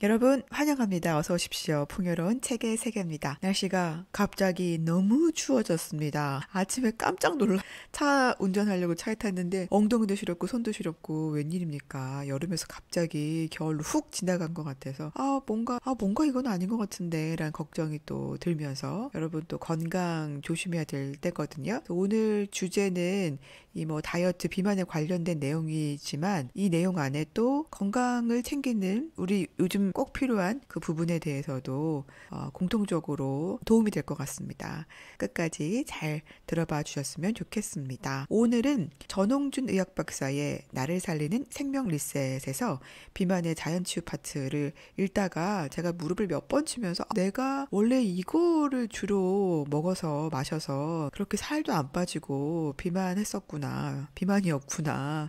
여러분 환영합니다. 어서 오십시오. 풍요로운 책의 세계입니다. 날씨가 갑자기 너무 추워졌습니다. 아침에 깜짝 놀라 차 운전하려고 차에 탔는데 엉덩이도 시렵고 손도 시렵고 웬일입니까? 여름에서 갑자기 겨울로 훅 지나간 것 같아서 뭔가 이건 아닌 것 같은데 라는 걱정이 또 들면서 여러분 또 건강 조심해야 될 때거든요. 오늘 주제는 이 다이어트 비만에 관련된 내용이지만 이 내용 안에 또 건강을 챙기는 우리 요즘 꼭 필요한 그 부분에 대해서도 공통적으로 도움이 될 것 같습니다. 끝까지 잘 들어봐 주셨으면 좋겠습니다. 오늘은 전홍준 의학박사의 나를 살리는 생명 리셋에서 비만의 자연치유 파트를 읽다가 제가 무릎을 몇 번 치면서 내가 원래 이거를 주로 먹어서 마셔서 그렇게 살도 안 빠지고 비만이었구나.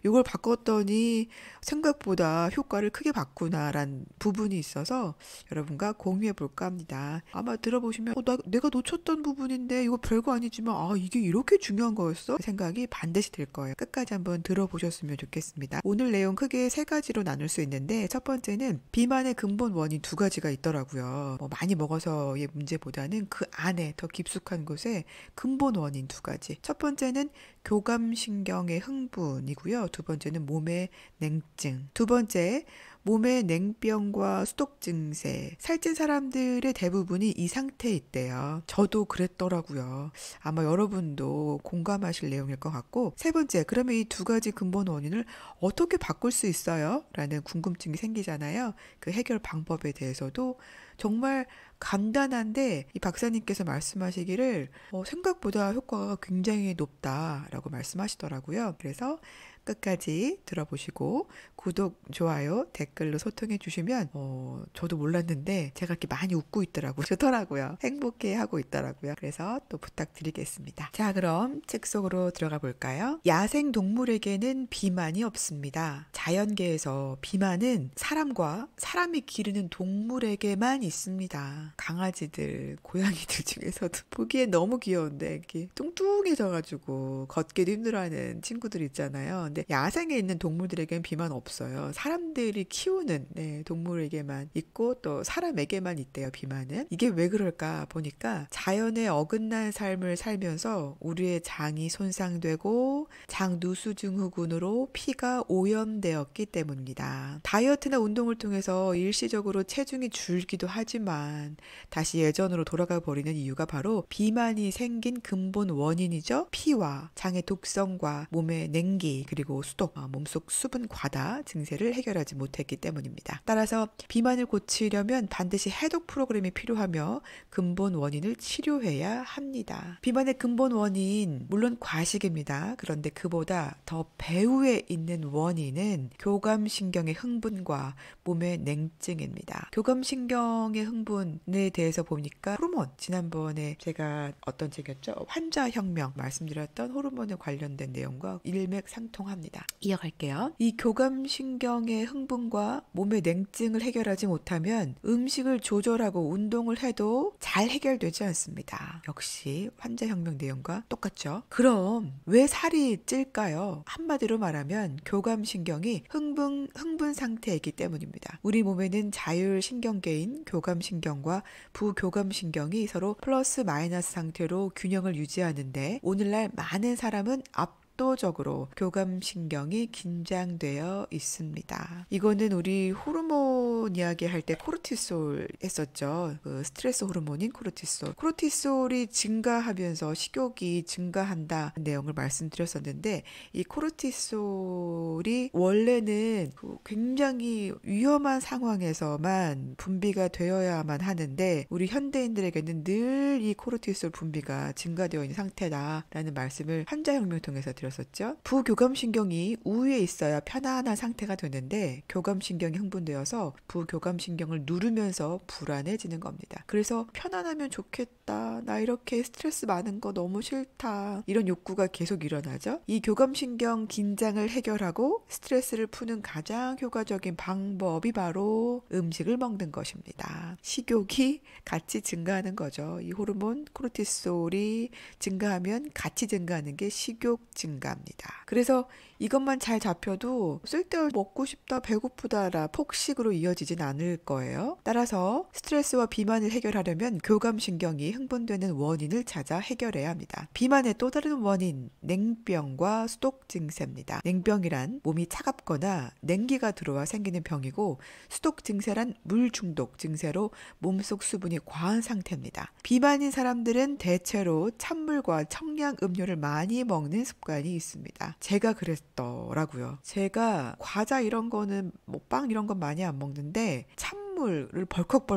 이걸 바꿨더니 생각보다 효과를 크게 봤구나라는 부분이 있어서 여러분과 공유해 볼까 합니다. 아마 들어보시면 내가 놓쳤던 부분인데 이거 별거 아니지만 이게 이렇게 중요한 거였어? 생각이 반드시 들 거예요. 끝까지 한번 들어보셨으면 좋겠습니다. 오늘 내용 크게 세 가지로 나눌 수 있는데 첫 번째는 비만의 근본 원인 두 가지가 있더라고요. 많이 먹어서의 문제보다는 그 안에 더 깊숙한 곳에 근본 원인 두 가지. 첫 번째는 교감신경의 흥분이고요. 두 번째는 몸의 냉증. 두 번째, 몸의 냉병과 수독 증세. 살찐 사람들의 대부분이 이 상태에 있대요. 저도 그랬더라고요. 아마 여러분도 공감하실 내용일 것 같고. 세 번째, 그러면 이 두 가지 근본 원인을 어떻게 바꿀 수 있어요? 라는 궁금증이 생기잖아요. 그 해결 방법에 대해서도 정말 간단한데 이 박사님께서 말씀하시기를 생각보다 효과가 굉장히 높다라고 말씀하시더라고요. 그래서 끝까지 들어보시고 구독, 좋아요, 댓글로 소통해 주시면 저도 몰랐는데 제가 이렇게 많이 웃고 있더라고요. 좋더라고요. 행복해 하고 있더라고요. 그래서 또 부탁드리겠습니다. 자, 그럼 책 속으로 들어가 볼까요? 야생 동물에게는 비만이 없습니다. 자연계에서 비만은 사람과 사람이 기르는 동물에게만 있습니다. 강아지들, 고양이들 중에서도 보기에 너무 귀여운데 이렇게 뚱뚱해져가지고 걷기도 힘들어하는 친구들 있잖아요. 근데 야생에 있는 동물들에게는 비만 없어요. 사람들이 키우는 동물에게만 있고 또 사람에게만 있대요, 비만은. 이게 왜 그럴까 보니까 자연에 어긋난 삶을 살면서 우리의 장이 손상되고 장 누수 증후군으로 피가 오염되었기 때문입니다. 다이어트나 운동을 통해서 일시적으로 체중이 줄기도 하지만 다시 예전으로 돌아가 버리는 이유가 바로 비만이 생긴 근본 원인이죠. 피와 장의 독성과 몸의 냉기 그리고 수독, 몸속 수분 과다 증세를 해결하지 못했기 때문입니다. 따라서 비만을 고치려면 반드시 해독 프로그램이 필요하며 근본 원인을 치료해야 합니다. 비만의 근본 원인 물론 과식입니다. 그런데 그보다 더 배후에 있는 원인은 교감신경의 흥분과 몸의 냉증입니다. 교감신경의 흥분에 대해서 보니까 호르몬, 지난번에 제가 어떤 책이었죠? 환자혁명 말씀드렸던 호르몬에 관련된 내용과 일맥상통합니다. 이어갈게요. 이 교감신경의 흥분과 몸의 냉증을 해결하지 못하면 음식을 조절하고 운동을 해도 잘 해결되지 않습니다. 역시 환자혁명 내용과 똑같죠. 그럼 왜 살이 찔까요? 한마디로 말하면 교감신경이 흥분 상태이기 때문입니다. 우리 몸에는 자율신경계인 교감신경과 부교감신경이 서로 플러스 마이너스 상태로 균형을 유지하는데 오늘날 많은 사람은 압도적으로 교감신경이 긴장되어 있습니다. 이거는 우리 호르몬 이야기 할 때 코르티솔 했었죠. 그 스트레스 호르몬인 코르티솔. 코르티솔이 증가하면서 식욕이 증가한다 내용을 말씀드렸었는데 이 코르티솔이 원래는 굉장히 위험한 상황에서만 분비가 되어야만 하는데 우리 현대인들에게는 늘 이 코르티솔 분비가 증가되어 있는 상태다라는 말씀을 환자혁명 통해서 드렸었죠. 부교감신경이 우위에 있어야 편안한 상태가 되는데 교감신경이 흥분되어서 부교감신경을 누르면서 불안해지는 겁니다. 그래서 편안하면 좋겠다. 나 이렇게 스트레스 많은 거 너무 싫다. 이런 욕구가 계속 일어나죠. 이 교감신경 긴장을 해결하고 스트레스를 푸는 가장 효과적인 방법이 바로 음식을 먹는 것입니다. 식욕이 같이 증가하는 거죠. 이 호르몬 코르티솔이 증가하면 같이 증가하는 게 식욕 증가입니다. 그래서 이것만 잘 잡혀도 쓸데없이 먹고 싶다, 배고프다라 폭식으로 이어지진 않을 거예요. 따라서 스트레스와 비만을 해결하려면 교감신경이 흥분되는 원인을 찾아 해결해야 합니다. 비만의 또 다른 원인, 냉병과 수독 증세입니다. 냉병이란 몸이 차갑거나 냉기가 들어와 생기는 병이고, 수독 증세란 물 중독 증세로 몸속 수분이 과한 상태입니다. 비만인 사람들은 대체로 찬물과 청량 음료를 많이 먹는 습관이 있습니다. 제가 그랬더라고요. 제가 과자 이런 거는 뭐 빵 이런 건 많이 안 먹는데 찬물을 벌컥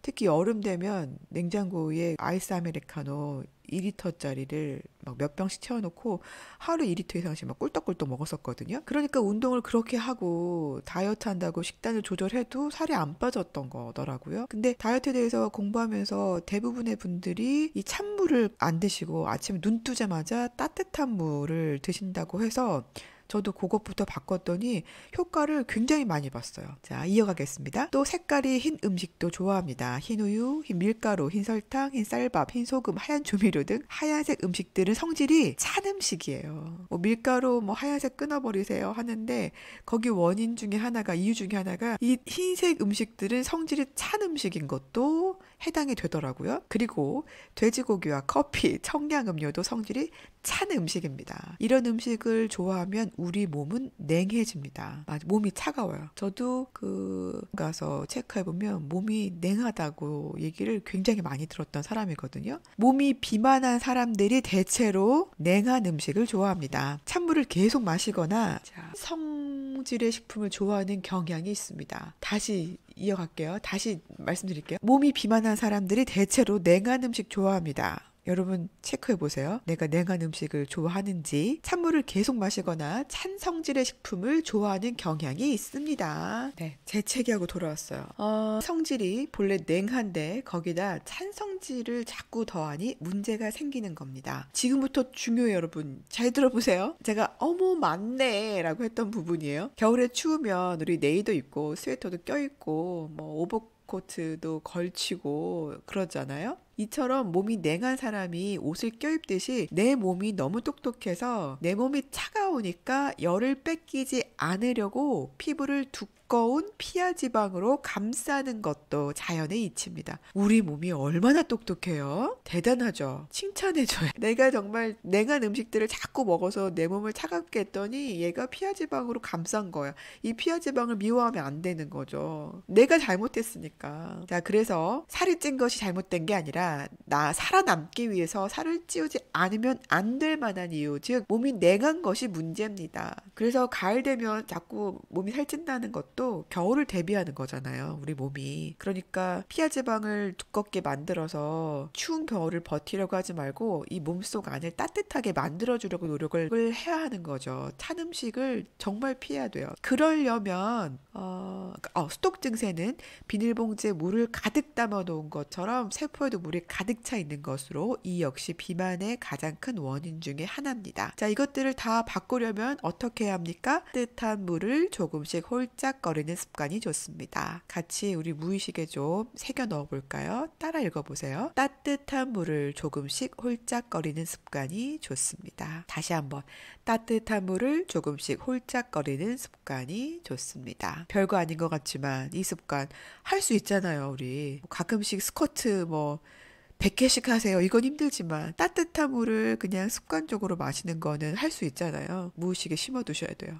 특히 여름 되면 냉장고에 아이스 아메리카노 2리터짜리를 막 몇 병씩 채워놓고 하루 2리터 이상씩 막 꿀떡꿀떡 먹었었거든요. 그러니까 운동을 그렇게 하고 다이어트 한다고 식단을 조절해도 살이 안 빠졌던 거더라고요. 근데 다이어트에 대해서 공부하면서 대부분의 분들이 이 찬물을 안 드시고 아침에 눈 뜨자마자 따뜻한 물을 드신다고 해서 저도 그것부터 바꿨더니 효과를 굉장히 많이 봤어요. 자, 이어가겠습니다. 또 색깔이 흰 음식도 좋아합니다. 흰 우유, 흰 밀가루, 흰 설탕, 흰 쌀밥, 흰 소금, 하얀 조미료 등 하얀색 음식들은 성질이 찬 음식이에요. 뭐 밀가루 뭐 하얀색 끊어버리세요 하는데 거기 원인 중에 하나가, 이유 중에 하나가 이 흰색 음식들은 성질이 찬 음식인 것도 해당이 되더라고요. 그리고 돼지고기와 커피, 청량음료도 성질이 찬 음식입니다. 이런 음식을 좋아하면 우리 몸은 냉해집니다. 몸이 차가워요. 저도 가서 체크해보면 몸이 냉하다고 얘기를 굉장히 많이 들었던 사람이거든요. 몸이 비만한 사람들이 대체로 냉한 음식을 좋아합니다. 찬물을 계속 마시거나 성질의 식품을 좋아하는 경향이 있습니다. 다시 이어갈게요. 다시 말씀드릴게요. 몸이 비만한 사람들이 대체로 냉한 음식 좋아합니다. 여러분 체크해 보세요. 내가 냉한 음식을 좋아하는지. 찬물을 계속 마시거나 찬 성질의 식품을 좋아하는 경향이 있습니다. 네, 재채기하고 돌아왔어요. 성질이 본래 냉한데 거기다 찬 성질을 자꾸 더하니 문제가 생기는 겁니다. 지금부터 중요해요, 여러분. 잘 들어보세요. 제가 어머 맞네 라고 했던 부분이에요. 겨울에 추우면 우리 네이도 입고 스웨터도 껴입고 뭐 오버코트도 걸치고 그러잖아요. 이처럼 몸이 냉한 사람이 옷을 껴입듯이 내 몸이 너무 똑똑해서 내 몸이 차가우니까 열을 뺏기지 않으려고 피부를 두꺼운 피하 지방으로 감싸는 것도 자연의 이치입니다. 우리 몸이 얼마나 똑똑해요? 대단하죠? 칭찬해줘요. 내가 정말 냉한 음식들을 자꾸 먹어서 내 몸을 차갑게 했더니 얘가 피하 지방으로 감싼 거야. 이 피하 지방을 미워하면 안 되는 거죠. 내가 잘못했으니까. 자, 그래서 살이 찐 것이 잘못된 게 아니라 나 살아남기 위해서 살을 찌우지 않으면 안 될 만한 이유, 즉 몸이 냉한 것이 문제입니다. 그래서 가을 되면 자꾸 몸이 살찐다는 것도 겨울을 대비하는 거잖아요, 우리 몸이. 그러니까 피하 지방을 두껍게 만들어서 추운 겨울을 버티려고 하지 말고 이 몸속 안을 따뜻하게 만들어주려고 노력을 해야 하는 거죠. 찬 음식을 정말 피해야 돼요. 그러려면 수독 증세는 비닐봉지에 물을 가득 담아 놓은 것처럼 세포에도 물이 가득 차 있는 것으로 이 역시 비만의 가장 큰 원인 중에 하나입니다. 자, 이것들을 다 바꾸려면 어떻게 해야 합니까? 따뜻한 물을 조금씩 홀짝거리는 습관이 좋습니다. 같이 우리 무의식에 좀 새겨 넣어 볼까요? 따라 읽어보세요. 따뜻한 물을 조금씩 홀짝거리는 습관이 좋습니다. 다시 한번. 따뜻한 물을 조금씩 홀짝거리는 습관이 좋습니다. 별거 아닌 것 같지만 이 습관 할 수 있잖아요, 우리. 가끔씩 스쿼트 100개씩 하세요. 이건 힘들지만 따뜻한 물을 그냥 습관적으로 마시는 거는 할 수 있잖아요. 무의식에 심어두셔야 돼요.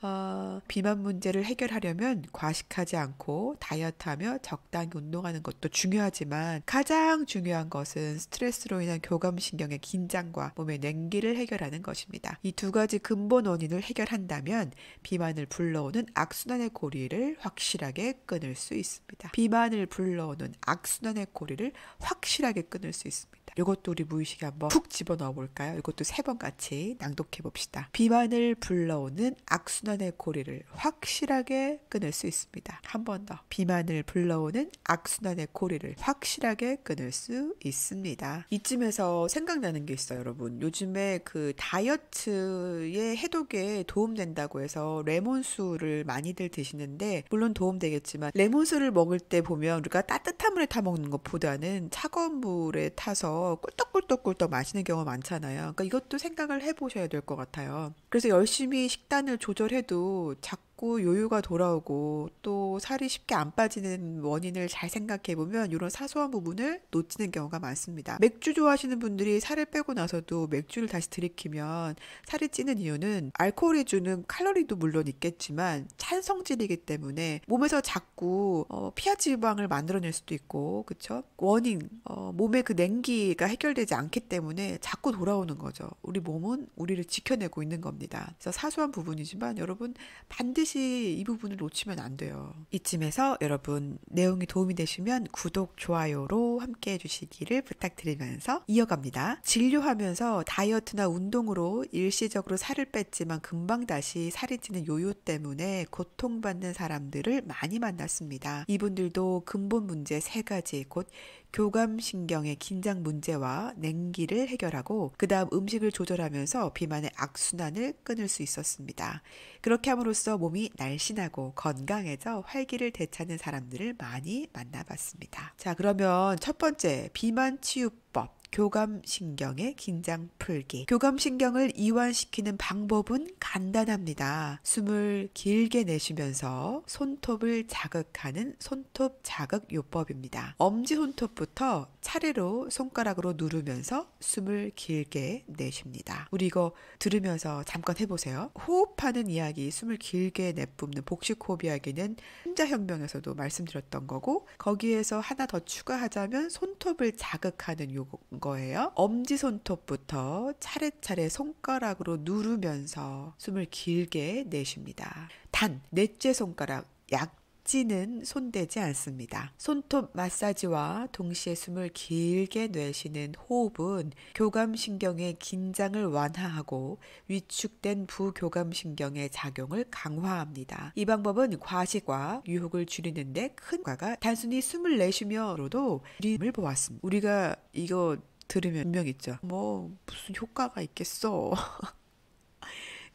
비만 문제를 해결하려면 과식하지 않고 다이어트하며 적당히 운동하는 것도 중요하지만 가장 중요한 것은 스트레스로 인한 교감신경의 긴장과 몸의 냉기를 해결하는 것입니다. 이 두 가지 근본 원인을 해결한다면 비만을 불러오는 악순환의 고리를 확실하게 끊을 수 있습니다. 비만을 불러오는 악순환의 고리를 확실하게 끊을 수 있습니다. 이것도 우리 무의식에 한번 푹 집어넣어 볼까요? 이것도 3번 같이 낭독해 봅시다. 비만을 불러오는 악순환의 고리를 확실하게 끊을 수 있습니다. 한 번 더. 비만을 불러오는 악순환의 고리를 확실하게 끊을 수 있습니다. 이쯤에서 생각나는 게 있어요, 여러분. 요즘에 다이어트의 해독에 도움된다고 해서 레몬수를 많이들 드시는데, 물론 도움되겠지만 레몬수를 먹을 때 보면 우리가 따뜻한 물에 타 먹는 것보다는 차가운 물에 타서 해서 꿀떡꿀떡꿀떡 마시는 경우가 많잖아요. 그러니까 이것도 생각을 해보셔야 될 것 같아요. 그래서 열심히 식단을 조절해도 자꾸 요요가 돌아오고 또 살이 쉽게 안 빠지는 원인을 잘 생각해 보면 이런 사소한 부분을 놓치는 경우가 많습니다. 맥주 좋아하시는 분들이 살을 빼고 나서도 맥주를 다시 들이키면 살이 찌는 이유는 알코올이 주는 칼로리도 물론 있겠지만 찬성질이기 때문에 몸에서 자꾸 피하 지방을 만들어낼 수도 있고, 그쵸? 원인, 몸의 그 냉기가 해결되지 않기 때문에 자꾸 돌아오는 거죠. 우리 몸은 우리를 지켜내고 있는 겁니다. 그래서 사소한 부분이지만 여러분 반드시 이 부분을 놓치면 안 돼요. 이쯤에서 여러분 내용이 도움이 되시면 구독, 좋아요로 함께 해주시기를 부탁드리면서 이어갑니다. 진료하면서 다이어트나 운동으로 일시적으로 살을 뺐지만 금방 다시 살이 찌는 요요 때문에 고통받는 사람들을 많이 만났습니다. 이분들도 근본 문제 3가지, 곧 교감신경의 긴장 문제와 냉기를 해결하고 그 다음 음식을 조절하면서 비만의 악순환을 끊을 수 있었습니다. 그렇게 함으로써 몸이 날씬하고 건강해져 활기를 되찾는 사람들을 많이 만나봤습니다. 자, 그러면 첫 번째 비만 치유법. 교감신경의 긴장 풀기. 교감신경을 이완시키는 방법은 간단합니다. 숨을 길게 내쉬면서 손톱을 자극하는 손톱 자극 요법입니다. 엄지손톱부터 차례로 손가락으로 누르면서 숨을 길게 내쉽니다. 우리 이거 들으면서 잠깐 해보세요. 호흡하는 이야기, 숨을 길게 내뿜는 복식호흡 이야기는 신자혁명에서도 말씀드렸던 거고, 거기에서 하나 더 추가하자면 손톱을 자극하는 거예요. 엄지손톱부터 차례차례 손가락으로 누르면서 숨을 길게 내쉽니다. 단, 넷째 손가락, 약지는 손대지 않습니다. 손톱 마사지와 동시에 숨을 길게 내쉬는 호흡은 교감신경의 긴장을 완화하고 위축된 부교감신경의 작용을 강화합니다. 이 방법은 과식과 유혹을 줄이는 데 큰 효과가 단순히 숨을 내쉬며로도 줄임을 보았습니다. 우리가 이거 들으면 분명 있죠. 뭐 무슨 효과가 있겠어.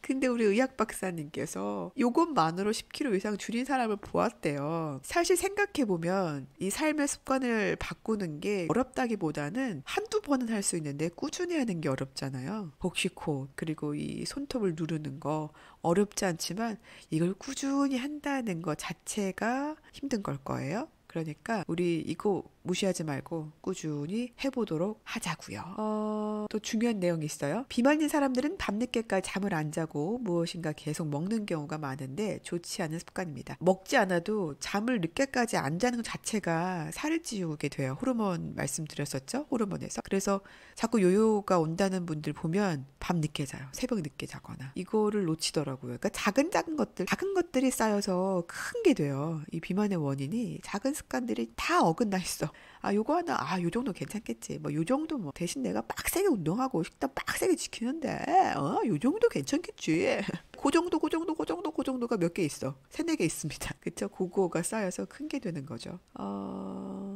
근데 우리 의학 박사님께서 이것만으로 10kg 이상 줄인 사람을 보았대요. 사실 생각해보면 이 삶의 습관을 바꾸는 게 어렵다기보다는 한두 번은 할 수 있는데 꾸준히 하는 게 어렵잖아요. 복식호흡 그리고 이 손톱을 누르는 거 어렵지 않지만 이걸 꾸준히 한다는 것 자체가 힘든 걸 거예요. 그러니까 우리 이거 무시하지 말고 꾸준히 해보도록 하자고요. 또 중요한 내용이 있어요. 비만인 사람들은 밤늦게까지 잠을 안 자고 무엇인가 계속 먹는 경우가 많은데 좋지 않은 습관입니다. 먹지 않아도 잠을 늦게까지 안 자는 것 자체가 살을 찌우게 돼요. 호르몬 말씀드렸었죠? 호르몬에서. 그래서 자꾸 요요가 온다는 분들 보면 밤 늦게 자요. 새벽 늦게 자거나. 이거를 놓치더라고요. 그러니까 작은 것들이 쌓여서 큰 게 돼요. 이 비만의 원인이 작은 습관들이 다 어긋나 있어. 요거 하나, 요 정도 괜찮겠지. 요 정도 대신 내가 빡세게 운동하고 식단 빡세게 지키는데, 요 정도 괜찮겠지. 그 정도가 몇 개 있어. 3-4개 있습니다. 그쵸? 그거가 쌓여서 큰 게 되는 거죠.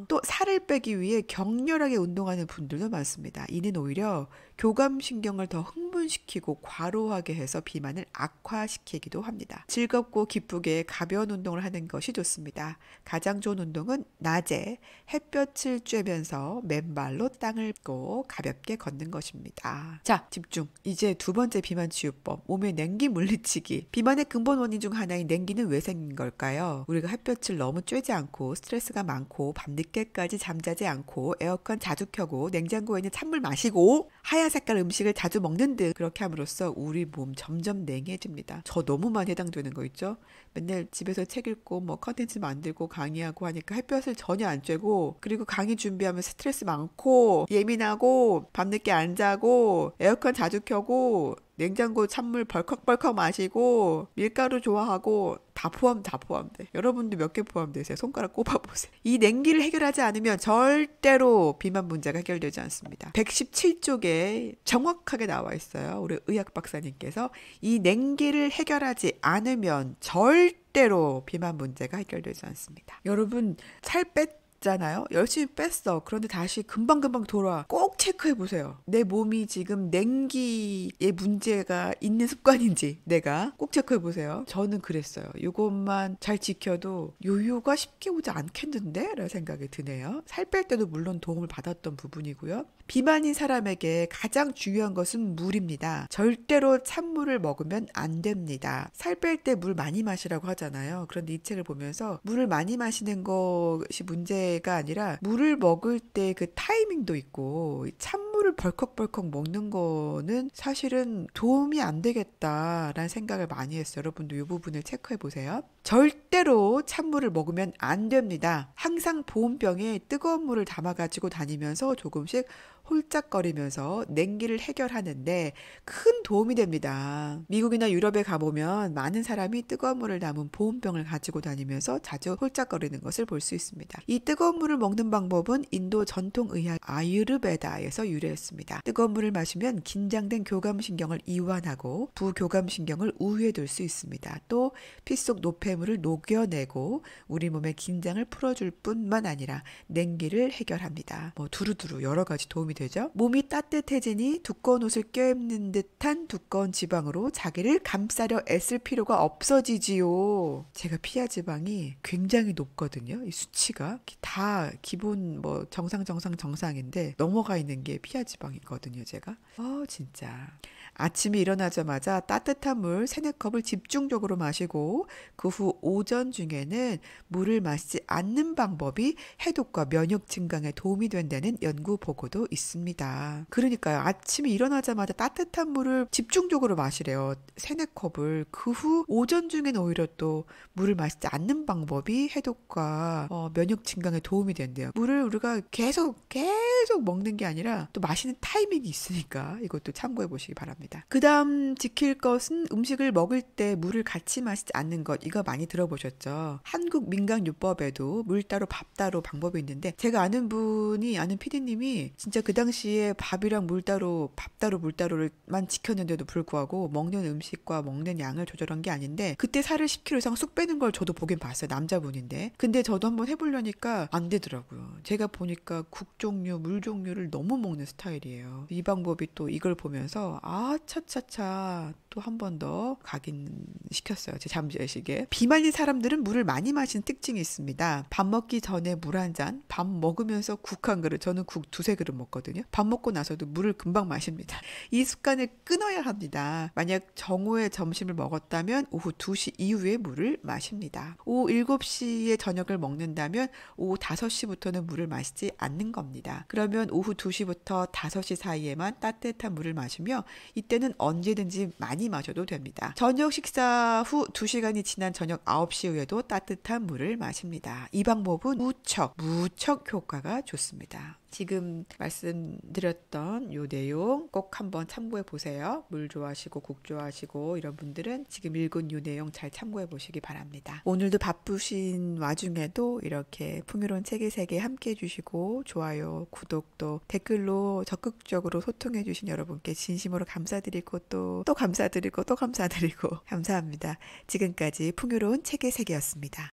또 살을 빼기 위해 격렬하게 운동하는 분들도 많습니다. 이는 오히려 교감신경을 더 흥분시키고 과로하게 해서 비만을 악화시키기도 합니다. 즐겁고 기쁘게 가벼운 운동을 하는 것이 좋습니다. 가장 좋은 운동은 낮에 햇볕을 쬐면서 맨발로 땅을 밟고 가볍게 걷는 것입니다. 자, 집중. 이제 두 번째 비만 치유법. 몸의 냉기 물리치기. 비만의 근본 원인 중 하나인 냉기는 왜 생긴 걸까요? 우리가 햇볕을 너무 쬐지 않고 스트레스가 많고 밤늦게까지 잠자지 않고 에어컨 자주 켜고 냉장고에 있는 찬물 마시고 하얀 색깔 음식을 자주 먹는 등 그렇게 함으로써 우리 몸 점점 냉해집니다. 저 너무 많이 해당되는 거 있죠? 맨날 집에서 책 읽고 컨텐츠 만들고 강의하고 하니까 햇볕을 전혀 안 쬐고, 그리고 강의 준비하면 스트레스 많고 예민하고 밤늦게 안 자고 에어컨 자주 켜고 냉장고 찬물 벌컥벌컥 마시고 밀가루 좋아하고 다 포함돼. 여러분도 몇 개 포함되세요? 손가락 꼽아보세요. 이 냉기를 해결하지 않으면 절대로 비만 문제가 해결되지 않습니다. 117쪽에 정확하게 나와 있어요. 우리 의학 박사님께서 이 냉기를 해결하지 않으면 절대로 비만 문제가 해결되지 않습니다. 여러분 살 뺐잖아요. 열심히 뺐어. 그런데 다시 금방금방 돌아와. 꼭 체크해 보세요. 내 몸이 지금 냉기에 문제가 있는 습관인지 내가 꼭 체크해 보세요. 저는 그랬어요. 이것만 잘 지켜도 요요가 쉽게 오지 않겠는데? 라는 생각이 드네요. 살 뺄 때도 물론 도움을 받았던 부분이고요. 비만인 사람에게 가장 중요한 것은 물입니다. 절대로 찬물을 먹으면 안 됩니다. 살 뺄 때 물 많이 마시라고 하잖아요. 그런데 이 책을 보면서 물을 많이 마시는 것이 문제가 아니라 물을 먹을 때 그 타이밍도 있고 찬물을 벌컥벌컥 먹는 거는 사실은 도움이 안 되겠다라는 생각을 많이 했어요. 여러분도 이 부분을 체크해 보세요. 절대로 찬물을 먹으면 안 됩니다. 항상 보온병에 뜨거운 물을 담아가지고 다니면서 조금씩 홀짝거리면서 냉기를 해결하는데 큰 도움이 됩니다. 미국이나 유럽에 가보면 많은 사람이 뜨거운 물을 담은 보온병을 가지고 다니면서 자주 홀짝거리는 것을 볼 수 있습니다. 이 뜨거운 물을 먹는 방법은 인도 전통의학 아유르베다에서 유래했습니다. 뜨거운 물을 마시면 긴장된 교감신경을 이완하고 부교감신경을 우위에 둘 수 있습니다. 또 피 속 노폐물을 녹여내고 우리 몸의 긴장을 풀어줄 뿐만 아니라 냉기를 해결합니다. 두루두루 여러 가지 도움이 되죠. 몸이 따뜻해지니 두꺼운 옷을 껴입는 듯한 두꺼운 지방으로 자기를 감싸려 애쓸 필요가 없어지지요. 제가 피하 지방이 굉장히 높거든요. 이 수치가 다 기본 정상인데 넘어가 있는 게 피하 지방이거든요. 제가 진짜 아침에 일어나자마자 따뜻한 물 3-4컵을 집중적으로 마시고 그 후 오전 중에는 물을 마시지 않는 방법이 해독과 면역 증강에 도움이 된다는 연구 보고도 있습니다. 그러니까요. 아침에 일어나자마자 따뜻한 물을 집중적으로 마시래요. 3-4컵을. 그 후 오전 중에는 오히려 또 물을 마시지 않는 방법이 해독과 면역 증강에 도움이 된대요. 물을 우리가 계속 먹는 게 아니라 또 마시는 타이밍이 있으니까 이것도 참고해 보시기 바랍니다. 그 다음 지킬 것은 음식을 먹을 때 물을 같이 마시지 않는 것. 이거 많이 들어보셨죠? 한국 민간요법에도 물 따로 밥 따로 방법이 있는데 제가 아는 PD님이 진짜 그 당시에 밥이랑 물 따로 밥 따로 물 따로만 지켰는데도 불구하고 먹는 음식과 먹는 양을 조절한 게 아닌데 그때 살을 10kg 이상 쑥 빼는 걸 저도 보긴 봤어요. 남자분인데. 근데 저도 한번 해보려니까 안 되더라고요. 제가 보니까 국 종류, 물 종류를 너무 먹는 스타일이에요. 이 방법이 또 이걸 보면서 차차차 또 한 번 더 각인시켰어요. 제 잠재의식에. 비만인 사람들은 물을 많이 마시는 특징이 있습니다. 밥 먹기 전에 물 한 잔, 밥 먹으면서 국 한 그릇, 저는 국 2-3그릇 먹거든요. 밥 먹고 나서도 물을 금방 마십니다. 이 습관을 끊어야 합니다. 만약 정오에 점심을 먹었다면 오후 2시 이후에 물을 마십니다. 오후 7시에 저녁을 먹는다면 오후 5시부터는 물을 마시지 않는 겁니다. 그러면 오후 2시부터 5시 사이에만 따뜻한 물을 마시며 이때는 언제든지 많이 마셔도 됩니다. 저녁 식사 후 2시간이 지난 저녁 9시 후에도 따뜻한 물을 마십니다. 이 방법은 무척 효과가 좋습니다. 지금 말씀드렸던 요 내용 꼭 한번 참고해 보세요. 물 좋아하시고 국 좋아하시고 이런 분들은 지금 읽은 요 내용 잘 참고해 보시기 바랍니다. 오늘도 바쁘신 와중에도 이렇게 풍요로운 책의 세계 함께 해주시고 좋아요, 구독도 댓글로 적극적으로 소통해 주신 여러분께 진심으로 감사드리고 또 감사드리고 감사합니다. 지금까지 풍요로운 책의 세계였습니다.